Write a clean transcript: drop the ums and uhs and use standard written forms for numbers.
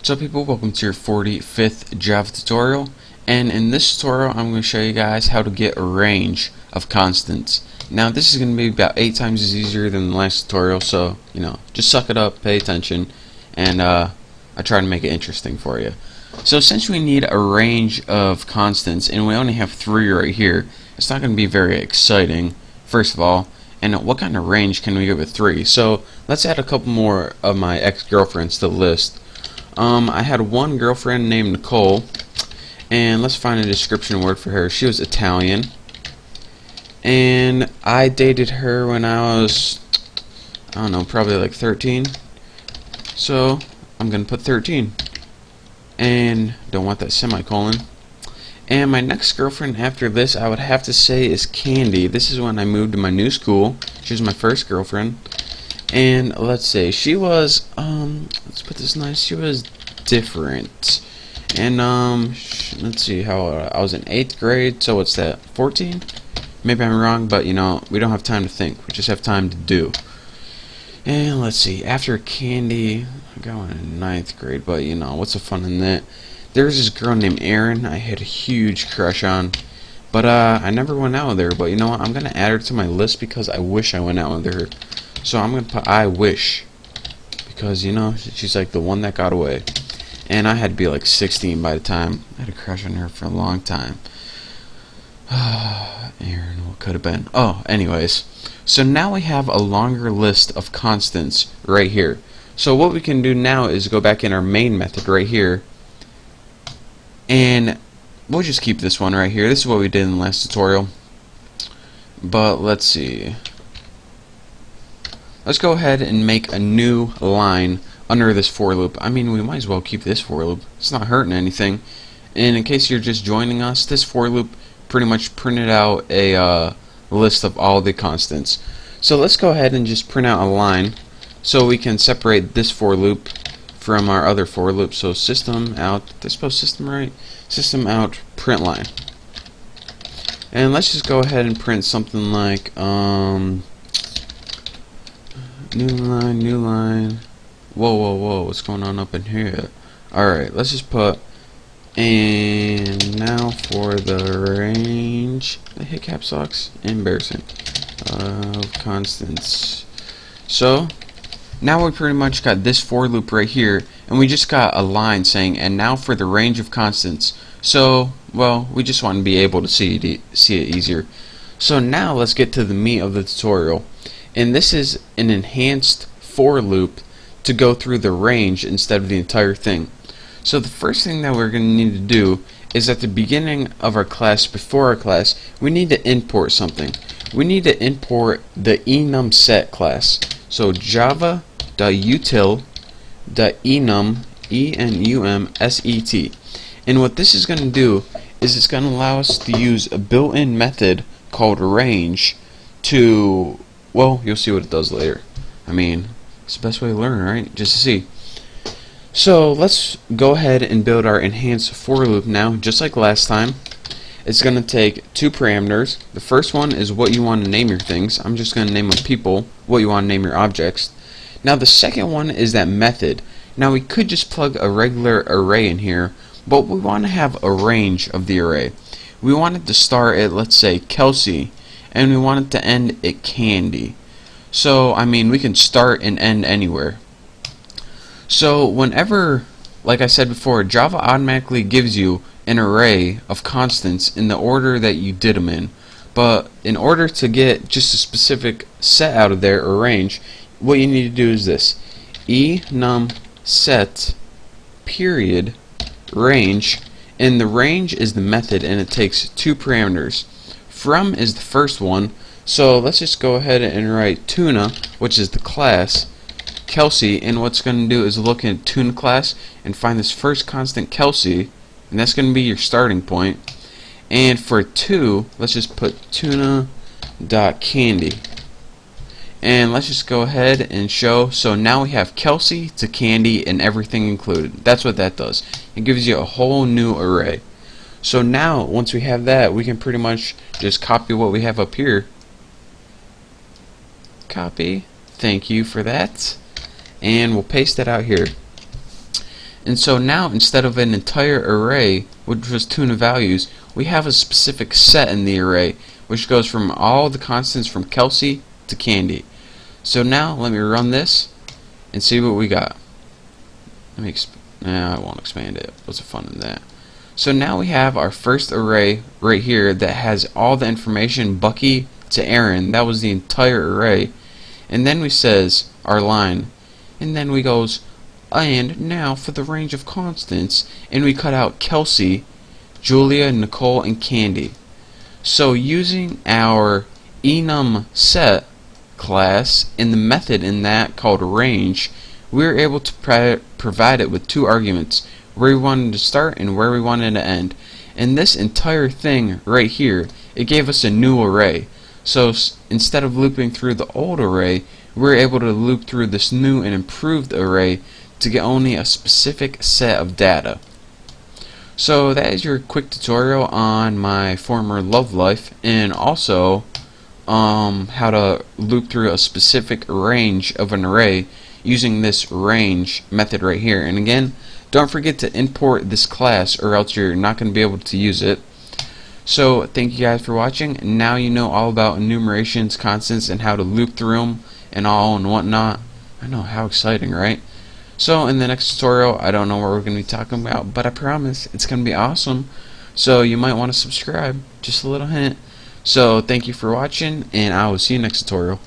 What's up, people? Welcome to your 45th Java tutorial, and in this tutorial I'm going to show you guys how to get a range of constants. Now this is going to be about 8 times as easier than the last tutorial, so just suck it up, pay attention, and I try to make it interesting for you. So since we need a range of constants and we only have 3 right here, it's not going to be very exciting, first of all. And what kind of range can we get with 3? So let's add a couple more of my ex-girlfriends to the list. I had one girlfriend named Nicole, and let's find a description word for her. She was Italian, and I dated her when I was, I don't know, probably like 13. So I'm gonna put 13, and don't want that semicolon. And my next girlfriend after this, I would have to say, is Candy. This is when I moved to my new school. She was my first girlfriend. And let's say she was, let's put this nice, she was different. And, let's see, how I was in 8th grade, so what's that, 14? Maybe I'm wrong, but, we don't have time to think. We just have time to do. And let's see, after Candy, I got one in 9th grade, but, what's the fun in that? There's this girl named Erin I had a huge crush on. But, I never went out with her, but, what, I'm gonna add her to my list because I wish I went out with her. So I'm going to put I wish, because, she's like the one that got away. And I had to be like 16 by the time. I had a crush on her for a long time. Aaron, what could have been? Oh, anyways. So now we have a longer list of constants right here. So what we can do now is go back in our main method right here. And we'll just keep this one right here. This is what we did in the last tutorial. But let's see. Let's go ahead and make a new line under this for loop. I mean, we might as well keep this for loop. It's not hurting anything. And in case you're just joining us, this for loop pretty much printed out a list of all the constants. So let's go ahead and just print out a line so we can separate this for loop from our other for loop. So system out, did I spell system right? System out, print line. And let's just go ahead and print something like, new line. Whoa, what's going on up in here? Alright, let's just put, and now for the range, I hit caps locks, embarrassing, of constants. So, now we pretty much got this for loop right here, and we just got a line saying, and now for the range of constants. So, well, we just want to be able to see it easier. So now let's get to the meat of the tutorial. And this is an enhanced for loop to go through the range instead of the entire thing. So the first thing that we're going to need to do is at the beginning of our class, before our class, we need to import something. We need to import the EnumSet class. So java.util.enum, E-N-U-M-S-E-T. And what this is going to do is it's going to allow us to use a built-in method called range to, well, you'll see what it does later. I mean, it's the best way to learn, right? Just to see. So let's go ahead and build our enhanced for loop now, just like last time. It's going to take 2 parameters. The first one is what you want to name your things. I'm just going to name them people, what you want to name your objects. Now the second one is that method. Now we could just plug a regular array in here, but we want to have a range of the array. We want it to start at, let's say, Kelsey, and we want it to end at Candy. So, I mean, we can start and end anywhere. So, whenever, like I said before, Java automatically gives you an array of constants in the order that you did them in. But in order to get just a specific set out of there, or range, what you need to do is this. EnumSet period range, and the range is the method, and it takes 2 parameters. From is the first one, so let's just go ahead and write tuna, which is the class, Kelsey, and what's going to do is look at tuna class and find this first constant Kelsey, and that's going to be your starting point. And for 2, let's just put tuna.candy. And let's just go ahead and show, so now we have Kelsey to Candy and everything included. That's what that does. It gives you a whole new array. So now, once we have that, we can pretty much just copy what we have up here. Copy. Thank you for that. And we'll paste that out here. And so now, instead of an entire array, which was tune of values, we have a specific set in the array, which goes from all the constants from Kelsey to Candy. So now, let me run this and see what we got. I won't expand it. What's the fun in that? So now we have our first array right here that has all the information Bucky to Aaron. That was the entire array. And then we says our line, and then we goes, and now for the range of constants, and we cut out Kelsey, Julia, Nicole, and Candy. So using our EnumSet class and the method in that called range, we're able to provide it with two arguments, where we wanted to start and where we wanted to end. And this entire thing right here, it gave us a new array. So instead of looping through the old array, we're able to loop through this new and improved array to get only a specific set of data. So that is your quick tutorial on my former love life, and also how to loop through a specific range of an array using this range method right here. And again, don't forget to import this class or else you're not going to be able to use it. So thank you guys for watching. Now you know all about enumerations, constants, and how to loop through them and all and whatnot. I know, how exciting, right? So in the next tutorial, I don't know what we're going to be talking about, but I promise it's going to be awesome. So you might want to subscribe, just a little hint. So thank you for watching, and I will see you next tutorial.